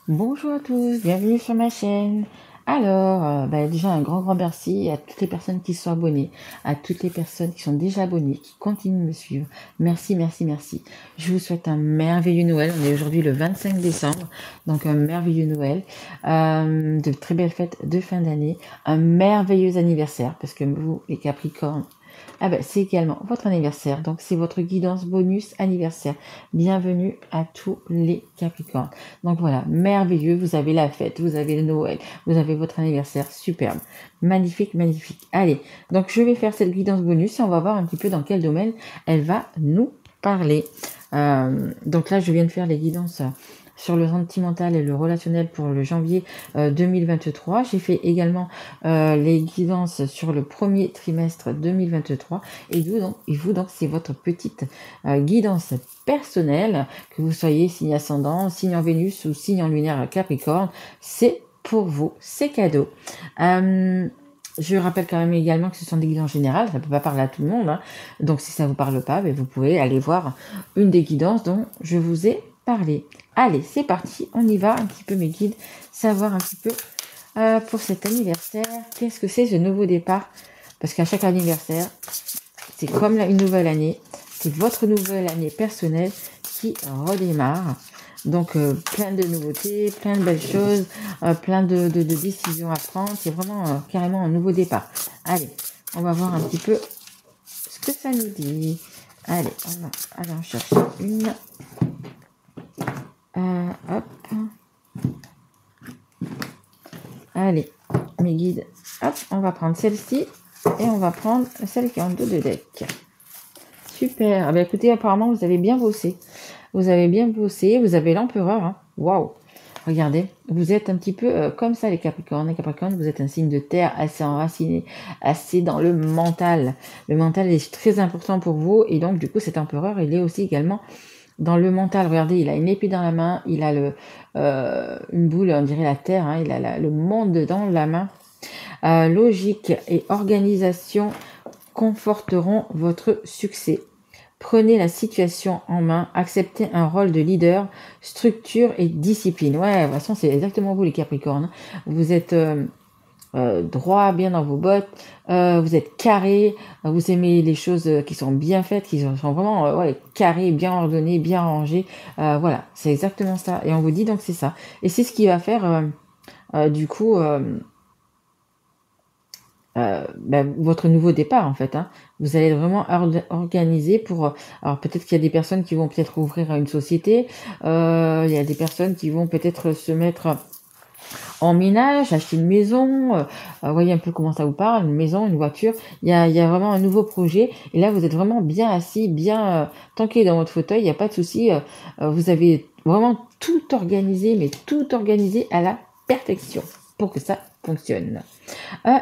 Bonjour à tous, bienvenue sur ma chaîne. Alors, déjà un grand merci à toutes les personnes qui sont abonnées, à toutes les personnes qui sont déjà abonnées, qui continuent de me suivre. Merci, merci, merci. Je vous souhaite un merveilleux Noël. On est aujourd'hui le 25 décembre, donc un merveilleux Noël, de très belles fêtes de fin d'année, un merveilleux anniversaire, parce que vous, les Capricornes, c'est également votre anniversaire, donc c'est votre guidance bonus anniversaire. Bienvenue à tous les Capricornes. Donc voilà, merveilleux, vous avez la fête, vous avez le Noël, vous avez votre anniversaire, superbe. Magnifique, magnifique. Allez, donc je vais faire cette guidance bonus et on va voir un petit peu dans quel domaine elle va nous parler. Donc là, je viens de faire les guidances sur le sentimental et le relationnel pour le janvier 2023. J'ai fait également les guidances sur le premier trimestre 2023. Et vous, donc, c'est votre petite guidance personnelle, que vous soyez signe ascendant, signe en Vénus ou signe en lunaire Capricorne. C'est pour vous, c'est cadeau. Je rappelle quand même également que ce sont des guidances générales, ça ne peut pas parler à tout le monde, hein. Donc si ça ne vous parle pas, vous pouvez aller voir une des guidances dont je vous ai parlé. Allez, c'est parti, on y va, un petit peu mes guides, savoir un petit peu pour cet anniversaire, qu'est-ce que c'est ce nouveau départ? Parce qu'à chaque anniversaire, c'est comme une nouvelle année, c'est votre nouvelle année personnelle qui redémarre. Donc plein de nouveautés, plein de belles choses, plein de décisions à prendre. C'est vraiment carrément un nouveau départ. Allez, on va voir un petit peu ce que ça nous dit. Allez, on va aller en chercher une. Hop. Allez, mes guides. Hop, on va prendre celle-ci et on va prendre celle qui est en dos de deck. Super. Écoutez, apparemment, vous avez bien bossé. Vous avez bien bossé. Vous avez l'empereur. Hein. Waouh. Regardez, vous êtes un petit peu comme ça, les Capricornes. Les Capricornes, vous êtes un signe de terre assez enraciné, assez dans le mental. Le mental est très important pour vous. Et donc, du coup, cet empereur, il est aussi également dans le mental. Regardez, il a une épée dans la main. Il a une boule, on dirait la terre. Hein, il a le monde dans la main. Logique et organisation conforteront votre succès. Prenez la situation en main, acceptez un rôle de leader, structure et discipline. Ouais, de toute façon, c'est exactement vous les Capricornes. Vous êtes droit, bien dans vos bottes, vous êtes carré, vous aimez les choses qui sont bien faites, qui sont vraiment carrées, bien ordonnées, bien rangées. Voilà, c'est exactement ça. Et on vous dit donc c'est ça. Et c'est ce qui va faire du coup... votre nouveau départ en fait. Hein. Vous allez vraiment organiser pour... Alors peut-être qu'il y a des personnes qui vont peut-être ouvrir une société, il y a des personnes qui vont peut-être se mettre en ménage, acheter une maison, voyez un peu comment ça vous parle, une maison, une voiture, il y a vraiment un nouveau projet, et là vous êtes vraiment bien assis, bien tanké dans votre fauteuil, il n'y a pas de souci, vous avez vraiment tout organisé, mais tout organisé à la perfection pour que ça fonctionne.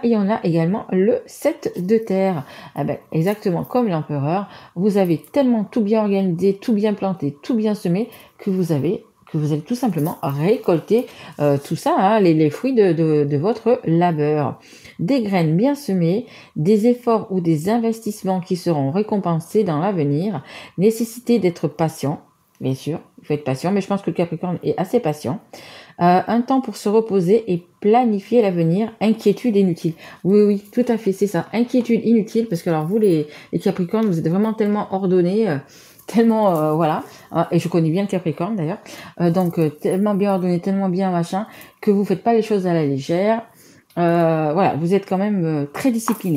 Et on a également le 7 de terre. Exactement comme l'empereur, vous avez tellement tout bien organisé, tout bien planté, tout bien semé, que vous allez tout simplement récolter tout ça, hein, les fruits de votre labeur. Des graines bien semées, des efforts ou des investissements qui seront récompensés dans l'avenir, nécessité d'être patient, bien sûr, il faut être patient, mais je pense que le Capricorne est assez patient. Un temps pour se reposer et planifier l'avenir, inquiétude inutile. Oui, tout à fait, c'est ça, inquiétude inutile, parce que alors vous, les Capricornes, vous êtes vraiment tellement ordonnés, tellement, voilà, et je connais bien le Capricorne d'ailleurs, donc tellement bien ordonné, tellement bien machin, que vous faites pas les choses à la légère, voilà, vous êtes quand même très discipliné.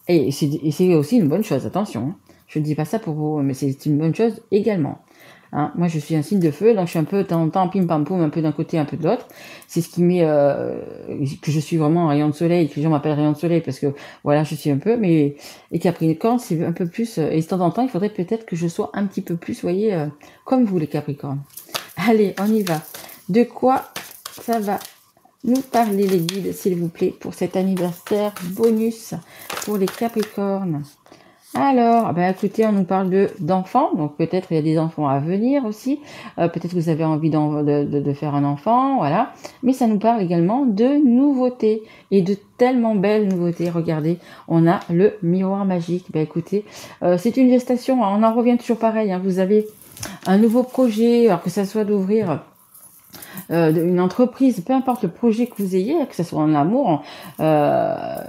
Et c'est aussi une bonne chose, attention, hein. Je ne dis pas ça pour vous, mais c'est une bonne chose également. Hein, moi, je suis un signe de feu, donc je suis un peu de temps en temps pim pam poum, un peu d'un côté, un peu de l'autre. C'est ce qui met que je suis vraiment un rayon de soleil, que les gens m'appellent rayon de soleil parce que voilà, je suis un peu. Mais les Capricornes, c'est un peu plus. Et de temps en temps, il faudrait peut-être que je sois un petit peu plus, voyez, comme vous les Capricornes. Allez, on y va. De quoi ça va nous parler les guides, s'il vous plaît, pour cet anniversaire bonus pour les Capricornes? Alors, écoutez, on nous parle d'enfants, donc peut-être il y a des enfants à venir aussi, peut-être que vous avez envie de faire un enfant, voilà, mais ça nous parle également de nouveautés, et de tellement belles nouveautés. Regardez, on a le miroir magique. Écoutez, c'est une gestation, hein, on en revient toujours pareil, hein, vous avez un nouveau projet, alors que ça soit d'ouvrir une entreprise, peu importe le projet que vous ayez, que ce soit en amour, dans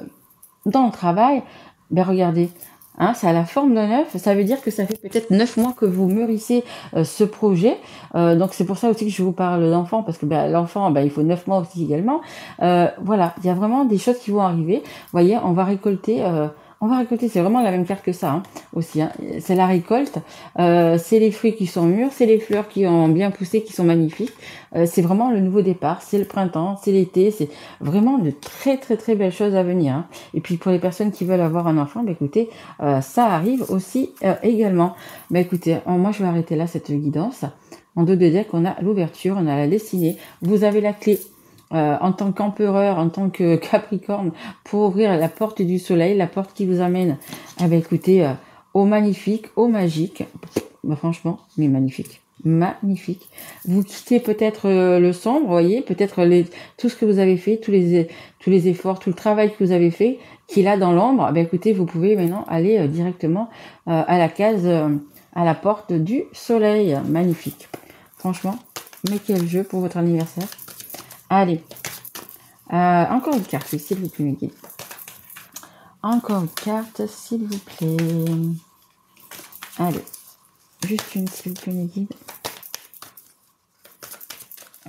le travail, ben regardez, hein, ça a la forme d'un œuf, ça veut dire que ça fait peut-être 9 mois que vous mûrissez ce projet. Donc c'est pour ça aussi que je vous parle d'enfant, parce que ben, l'enfant, ben, il faut 9 mois aussi également. Voilà, il y a vraiment des choses qui vont arriver. Vous voyez, on va récolter, c'est vraiment la même carte que ça hein, aussi. Hein. C'est la récolte, c'est les fruits qui sont mûrs, c'est les fleurs qui ont bien poussé, qui sont magnifiques. C'est vraiment le nouveau départ, c'est le printemps, c'est l'été, c'est vraiment de très très très belles choses à venir. Hein. Et puis pour les personnes qui veulent avoir un enfant, bah, écoutez, ça arrive aussi également. Bah, écoutez, moi je vais arrêter là cette guidance. En dos de deck, on a l'ouverture, on a la destinée. Vous avez la clé. En tant qu'empereur, en tant que capricorne, pour ouvrir la porte du soleil, la porte qui vous amène, écoutez, au magnifique, au magique. Bah, franchement, mais magnifique. Magnifique. Vous quittez peut-être le sombre, vous voyez, peut-être tout ce que vous avez fait, tous les efforts, tout le travail que vous avez fait, qui est là dans l'ombre, bah, écoutez, vous pouvez maintenant aller directement à la case, à la porte du soleil. Magnifique. Franchement, mais quel jeu pour votre anniversaire. Allez, encore une carte, oui, s'il vous plaît, mes guides. Encore une carte, s'il vous plaît. Allez, juste une, s'il vous plaît, mes guides.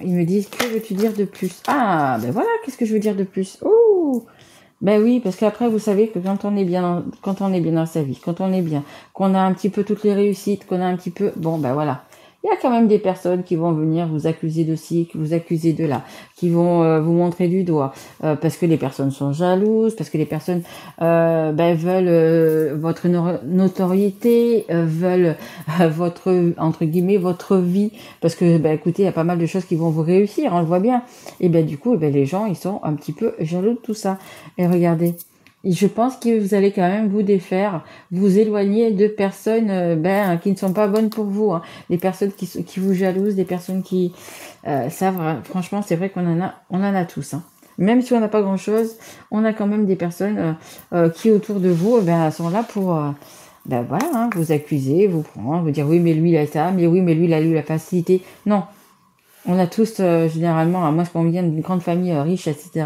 Ils me disent, que veux-tu dire de plus? Ah, ben voilà, qu'est-ce que je veux dire de plus? Oh, ben oui, parce qu'après, vous savez que quand on est bien dans sa vie, quand on est bien, qu'on a un petit peu toutes les réussites, qu'on a un petit peu, bon, ben voilà. Il y a quand même des personnes qui vont venir vous accuser de ci, vous accuser de là, qui vont vous montrer du doigt, parce que les personnes sont jalouses, parce que les personnes veulent votre notoriété, veulent votre, entre guillemets, votre vie, parce que, écoutez, il y a pas mal de choses qui vont vous réussir, on le voit bien. Et du coup, les gens, ils sont un petit peu jaloux de tout ça. Et regardez. Et je pense que vous allez quand même vous défaire, vous éloigner de personnes qui ne sont pas bonnes pour vous, hein. Des personnes qui vous jalousent, des personnes qui franchement, c'est vrai qu'on en a tous. Hein. Même si on n'a pas grand-chose, on a quand même des personnes qui autour de vous sont là pour voilà, hein, vous accuser, vous prendre, vous dire oui mais lui il a ça, mais oui mais lui il a eu la facilité. Non. On a tous, généralement, à moins qu'on vienne d'une grande famille riche, etc.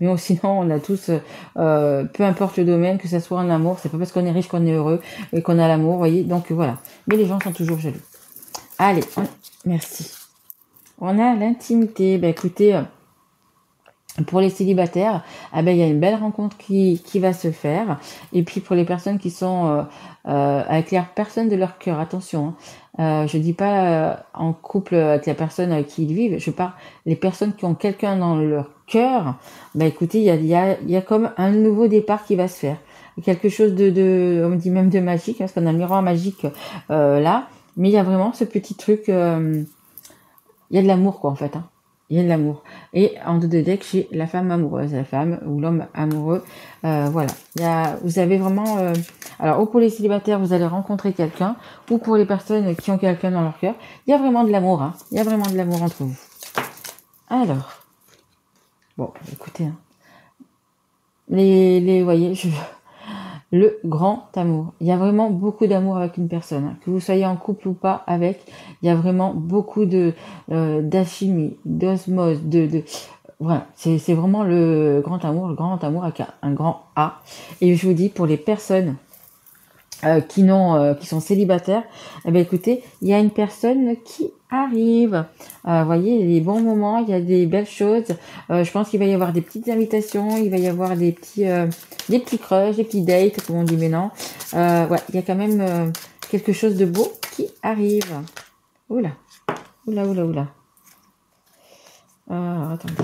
Mais sinon, on a tous, peu importe le domaine, que ce soit en amour, c'est pas parce qu'on est riche qu'on est heureux et qu'on a l'amour, vous voyez. Donc voilà. Mais les gens sont toujours jaloux. Allez, merci. On a l'intimité. Écoutez, pour les célibataires, il y a une belle rencontre qui va se faire. Et puis pour les personnes qui sont avec les personnes de leur cœur, attention. Hein. Je dis pas en couple avec la personne avec qui ils vivent. Je parle les personnes qui ont quelqu'un dans leur cœur. Écoutez, il y a comme un nouveau départ qui va se faire. Quelque chose on me dit même de magique, hein, parce qu'on a un miroir magique là. Mais il y a vraiment ce petit truc. Il y a de l'amour quoi en fait. Hein. Il y a de l'amour. Et en dos de deck, j'ai la femme amoureuse, la femme ou l'homme amoureux. Voilà. Vous avez vraiment... alors, ou pour les célibataires, vous allez rencontrer quelqu'un, ou pour les personnes qui ont quelqu'un dans leur cœur, il y a vraiment de l'amour. Hein. Il y a vraiment de l'amour entre vous. Alors, bon, écoutez. Hein. Vous voyez, le grand amour. Il y a vraiment beaucoup d'amour avec une personne. Hein. Que vous soyez en couple ou pas avec, il y a vraiment beaucoup d'alchimie, d'osmose, voilà. C'est vraiment le grand amour avec un grand A. Et je vous dis, pour les personnes qui sont célibataires, écoutez, il y a une personne qui arrive. Vous voyez, il y a des bons moments, il y a des belles choses. Je pense qu'il va y avoir des petites invitations, il va y avoir des petits crushs, des petits dates, comme on dit maintenant. Ouais, il y a quand même quelque chose de beau qui arrive. Oula, oula, oula, oula. Attendez.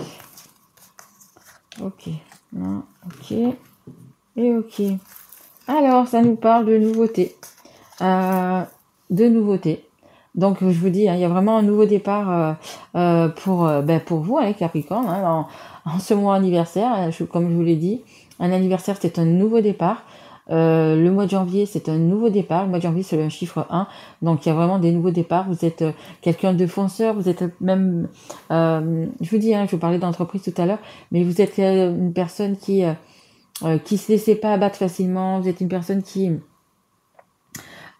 Ok, non, ok, et ok. Alors, ça nous parle de nouveautés. Donc, je vous dis, hein, il y a vraiment un nouveau départ pour vous, hein, Capricorne, hein, en ce mois anniversaire. Comme je vous l'ai dit, un anniversaire, c'est un nouveau départ. Le mois de janvier, c'est un nouveau départ. Le mois de janvier, c'est le chiffre 1. Donc, il y a vraiment des nouveaux départs. Vous êtes quelqu'un de fonceur. Vous êtes même... je vous dis, hein, je vous parlais d'entreprise tout à l'heure, mais vous êtes une personne qui se laissait pas abattre facilement. Vous êtes une personne qui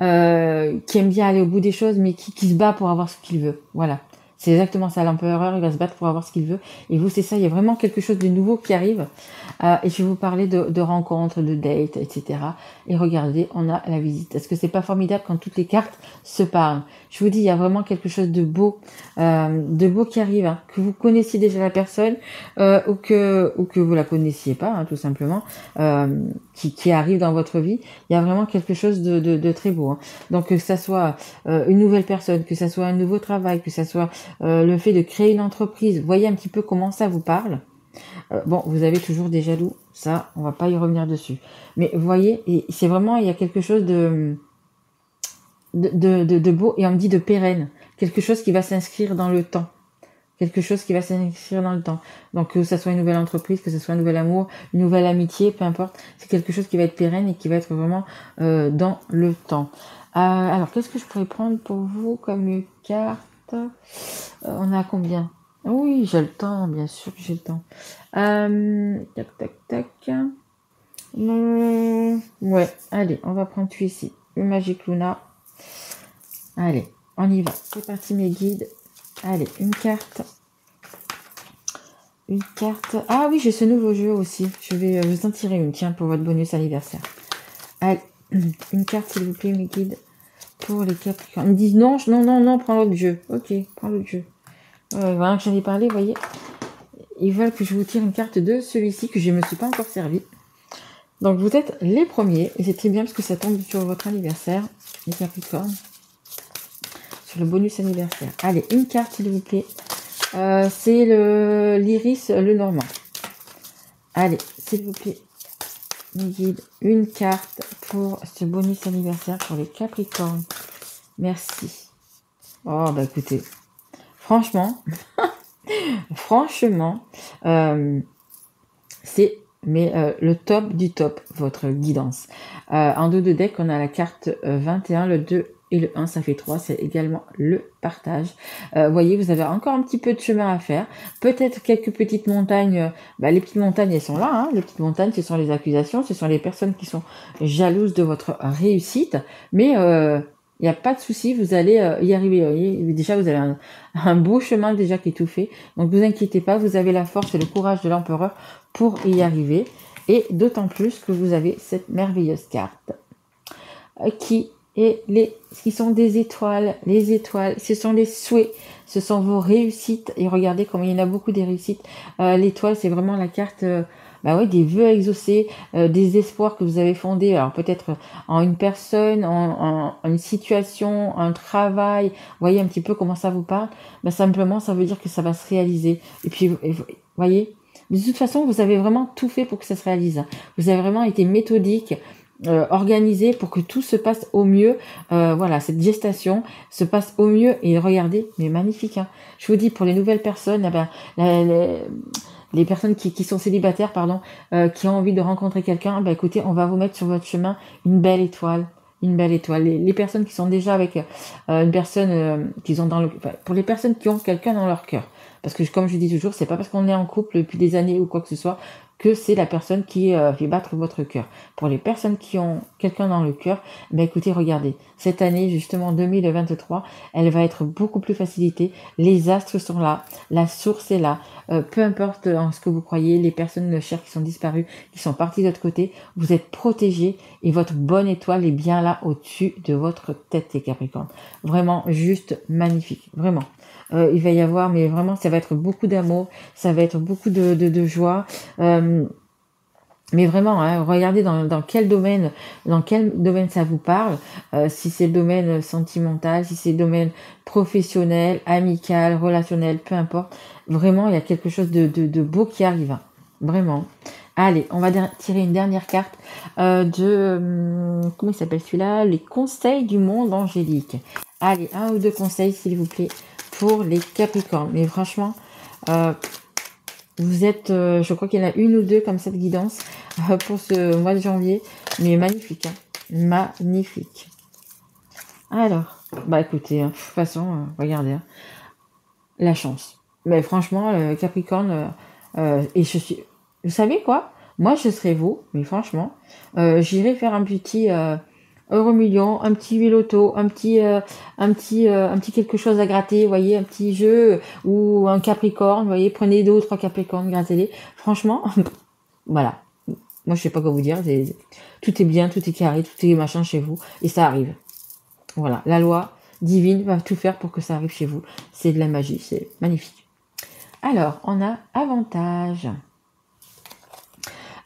aime bien aller au bout des choses, mais qui se bat pour avoir ce qu'il veut. Voilà. C'est exactement ça, l'empereur, il va se battre pour avoir ce qu'il veut. Et vous, c'est ça, il y a vraiment quelque chose de nouveau qui arrive. Et je vais vous parler de rencontres, de dates, etc. Et regardez, on a la visite. Est-ce que c'est pas formidable quand toutes les cartes se parlent? Je vous dis, il y a vraiment quelque chose de beau qui arrive, hein, que vous connaissiez déjà la personne, ou que vous la connaissiez pas, hein, tout simplement, qui arrive dans votre vie. Il y a vraiment quelque chose de très beau, hein. Donc que ça soit une nouvelle personne, que ça soit un nouveau travail, que ça soit le fait de créer une entreprise, voyez un petit peu comment ça vous parle. Bon, vous avez toujours des jaloux, ça, on va pas y revenir dessus. Mais vous voyez, et c'est vraiment, il y a quelque chose de beau, et on me dit de pérenne, quelque chose qui va s'inscrire dans le temps. Quelque chose qui va s'inscrire dans le temps. Donc que ça soit une nouvelle entreprise, que ce soit un nouvel amour, une nouvelle amitié, peu importe, c'est quelque chose qui va être pérenne et qui va être vraiment dans le temps. Alors, qu'est-ce que je pourrais prendre pour vous comme carte? On a combien? Oui, j'ai le temps, bien sûr que j'ai le temps. Tac, tac, tac. Ouais, allez, on va prendre celui-ci. Le Magic Luna. Allez, on y va. C'est parti mes guides. Allez, une carte. Une carte. Ah oui, j'ai ce nouveau jeu aussi. Je vais vous en tirer une, tiens, pour votre bonus anniversaire. Allez, une carte, s'il vous plaît, mes guides. Pour les Capricornes. Ils me disent non, non, non, non, prends l'autre jeu. Ok, prends l'autre jeu. Voilà que j'en ai parlé, vous voyez. Ils veulent que je vous tire une carte de celui-ci que je ne me suis pas encore servi. Donc vous êtes les premiers. Et c'est très bien parce que ça tombe sur votre anniversaire, les Capricornes. Sur le bonus anniversaire. Allez, une carte, s'il vous plaît. C'est l'iris le normand. Allez, s'il vous plaît, mes guides, une carte pour ce bonus anniversaire pour les Capricornes. Merci. Oh, bah écoutez, franchement, c'est le top du top, votre guidance. En dos de deck, on a la carte 21, le 2 et le 1, ça fait 3, c'est également le partage. Voyez, vous avez encore un petit peu de chemin à faire. Peut-être quelques petites montagnes. Les petites montagnes, elles sont là, hein. Les petites montagnes, ce sont les accusations, ce sont les personnes qui sont jalouses de votre réussite. Mais il n'y a pas de souci, vous allez y arriver. Voyez, déjà, vous avez un beau chemin déjà qui est tout fait. Donc, vous inquiétez pas, vous avez la force et le courage de l'empereur pour y arriver. Et d'autant plus que vous avez cette merveilleuse carte qui sont des étoiles. Les étoiles, ce sont les souhaits, ce sont vos réussites. Et regardez comment il y en a beaucoup des réussites. L'étoile, c'est vraiment la carte des vœux exaucés, des espoirs que vous avez fondés. Alors peut-être en une personne, en une situation, un travail. Voyez un petit peu comment ça vous parle. Simplement, ça veut dire que ça va se réaliser. Et puis, voyez, de toute façon, vous avez vraiment tout fait pour que ça se réalise. Vous avez vraiment été méthodique, organisé pour que tout se passe au mieux. Cette gestation se passe au mieux. Et regardez, mais magnifique, hein. Je vous dis, pour les nouvelles personnes, les personnes qui sont célibataires, qui ont envie de rencontrer quelqu'un, écoutez, on va vous mettre sur votre chemin une belle étoile. Une belle étoile. Les personnes qui sont déjà avec une personne qu'ils ont pour les personnes qui ont quelqu'un dans leur cœur. Parce que comme je dis toujours, c'est pas parce qu'on est en couple depuis des années ou quoi que ce soit que c'est la personne qui fait battre votre cœur. Pour les personnes qui ont quelqu'un dans le cœur, écoutez, regardez, cette année, justement 2023, elle va être beaucoup plus facilitée. Les astres sont là, la source est là. Peu importe en ce que vous croyez, les personnes chères qui sont disparues, qui sont parties de l'autre côté, vous êtes protégés et votre bonne étoile est bien là au-dessus de votre tête, les Capricornes. Vraiment, juste magnifique, vraiment. Il va y avoir, mais vraiment, ça va être beaucoup d'amour, ça va être beaucoup de joie. Mais vraiment, hein, regardez dans quel domaine ça vous parle. Si c'est le domaine sentimental, si c'est le domaine professionnel, amical, relationnel, peu importe. Vraiment, il y a quelque chose de beau qui arrive. Hein. Vraiment. Allez, on va tirer une dernière carte comment il s'appelle celui-là? Les conseils du monde angélique. Allez, 1 ou 2 conseils, s'il vous plaît, pour les Capricornes. Mais franchement, vous êtes, je crois qu'il y en a 1 ou 2 comme cette guidance pour ce mois de janvier. Mais magnifique, hein. Magnifique. Alors, écoutez, hein, de toute façon, regardez, hein, la chance. Mais franchement, Capricorne, et je suis... Vous savez quoi? Moi, je serais vous, mais franchement, j'irai faire un petit euro million, un petit loto, un petit quelque chose à gratter, vous voyez, un petit jeu ou un Capricorne, vous voyez, prenez 2 ou 3 Capricornes, grattez-les. Franchement, voilà. Moi, je sais pas quoi vous dire. Tout est bien, tout est carré, tout est machin chez vous et ça arrive. Voilà, la loi divine va tout faire pour que ça arrive chez vous. C'est de la magie, c'est magnifique. Alors, on a avantage.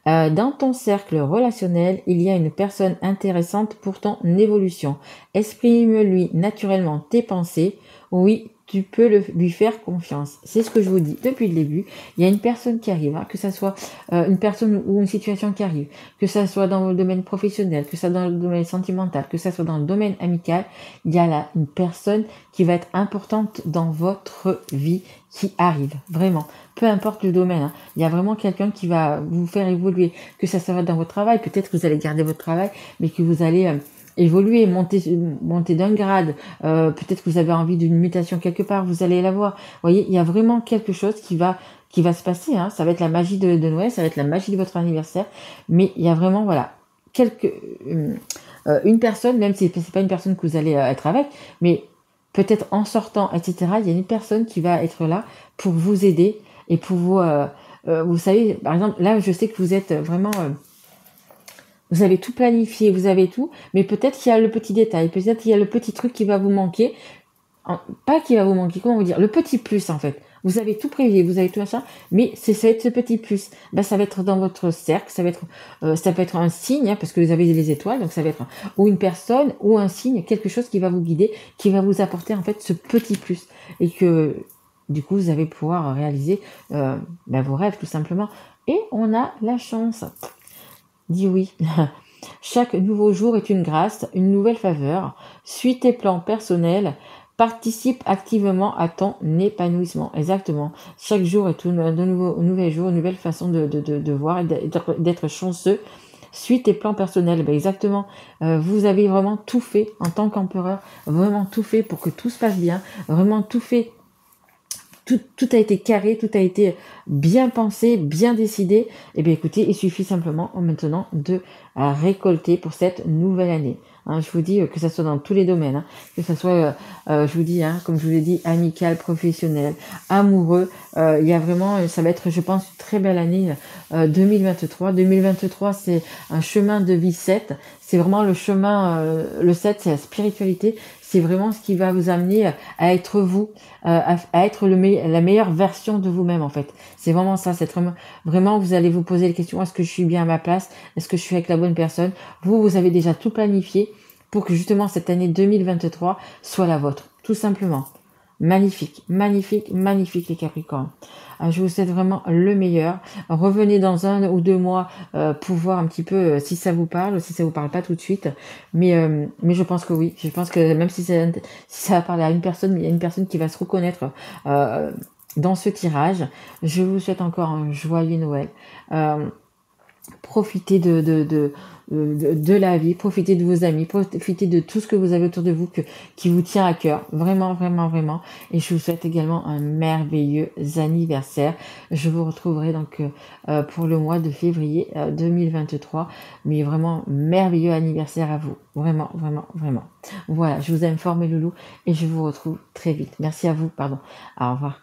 Dans ton cercle relationnel, il y a une personne intéressante pour ton évolution. Exprime-lui naturellement tes pensées. Oui, tu peux lui faire confiance. C'est ce que je vous dis depuis le début. Il y a une personne qui arrive, hein, que ça soit une personne ou une situation qui arrive, que ça soit dans le domaine professionnel, que ça soit dans le domaine sentimental, que ça soit dans le domaine amical. Il y a là une personne qui va être importante dans votre vie qui arrive, vraiment. Peu importe le domaine, hein. Il y a vraiment quelqu'un qui va vous faire évoluer, que ça soit dans votre travail, peut-être que vous allez garder votre travail, mais que vous allez évoluer, monter d'un grade, peut-être que vous avez envie d'une mutation quelque part, vous allez la voir. Vous voyez, il y a vraiment quelque chose qui va se passer, hein. Ça va être la magie de Noël, ça va être la magie de votre anniversaire, mais il y a vraiment, voilà, une personne, même si c'est pas une personne que vous allez être avec, mais peut-être en sortant, etc., il y a une personne qui va être là pour vous aider et pour vous savez, par exemple, là, je sais que vous êtes vraiment, vous avez tout planifié, vous avez tout, mais peut-être qu'il y a le petit détail, peut-être qu'il y a le petit truc qui va vous manquer, pas qui va vous manquer, comment vous dire, le petit plus en fait. Vous avez tout prévu, vous avez tout ça, mais ça va être ce petit plus. Ben, ça va être dans votre cercle, ça peut être un signe, hein, parce que vous avez les étoiles, donc ça va être ou une personne, ou un signe, quelque chose qui va vous guider, qui va vous apporter en fait ce petit plus. Et que du coup, vous allez pouvoir réaliser vos rêves tout simplement. Et on a la chance. Dis oui. Chaque nouveau jour est une grâce, une nouvelle faveur. Suis tes plans personnels. Participe activement à ton épanouissement. Exactement. Chaque jour est un nouvel jour, une nouvelle façon de voir et d'être chanceux. Suis tes plans personnels. Ben exactement. Vous avez vraiment tout fait en tant qu'empereur. Vraiment tout fait pour que tout se passe bien. Vraiment tout fait. Tout a été carré, tout a été bien pensé, bien décidé. Et bien écoutez, il suffit simplement maintenant de récolter pour cette nouvelle année. Hein, je vous dis que ça soit dans tous les domaines, hein, que ça soit, je vous dis, hein, comme je vous l'ai dit, amical, professionnel, amoureux. Il y a vraiment, ça va être, je pense, une très belle année 2023. 2023, c'est un chemin de vie 7. C'est vraiment le chemin, le 7, c'est la spiritualité. C'est vraiment ce qui va vous amener à être vous, à être la meilleure version de vous-même en fait. C'est vraiment ça, c'est vraiment vous allez vous poser les questions, est-ce que je suis bien à ma place? Est-ce que je suis avec la bonne personne? Vous avez déjà tout planifié pour que justement cette année 2023 soit la vôtre, tout simplement. Magnifique, magnifique, magnifique les Capricornes. Je vous souhaite vraiment le meilleur. Revenez dans 1 ou 2 mois pour voir un petit peu si ça vous parle, si ça vous parle pas tout de suite. Mais je pense que oui. Je pense que même si ça va parler à une personne, il y a une personne qui va se reconnaître dans ce tirage. Je vous souhaite encore un joyeux Noël. Profitez de la vie, profitez de vos amis, profitez de tout ce que vous avez autour de vous qui vous tient à cœur, vraiment, vraiment, vraiment. Et je vous souhaite également un merveilleux anniversaire. Je vous retrouverai donc pour le mois de février 2023, mais vraiment merveilleux anniversaire à vous, vraiment, vraiment, vraiment. Voilà, je vous aime fort mes loulous et je vous retrouve très vite. Merci à vous, pardon. Au revoir.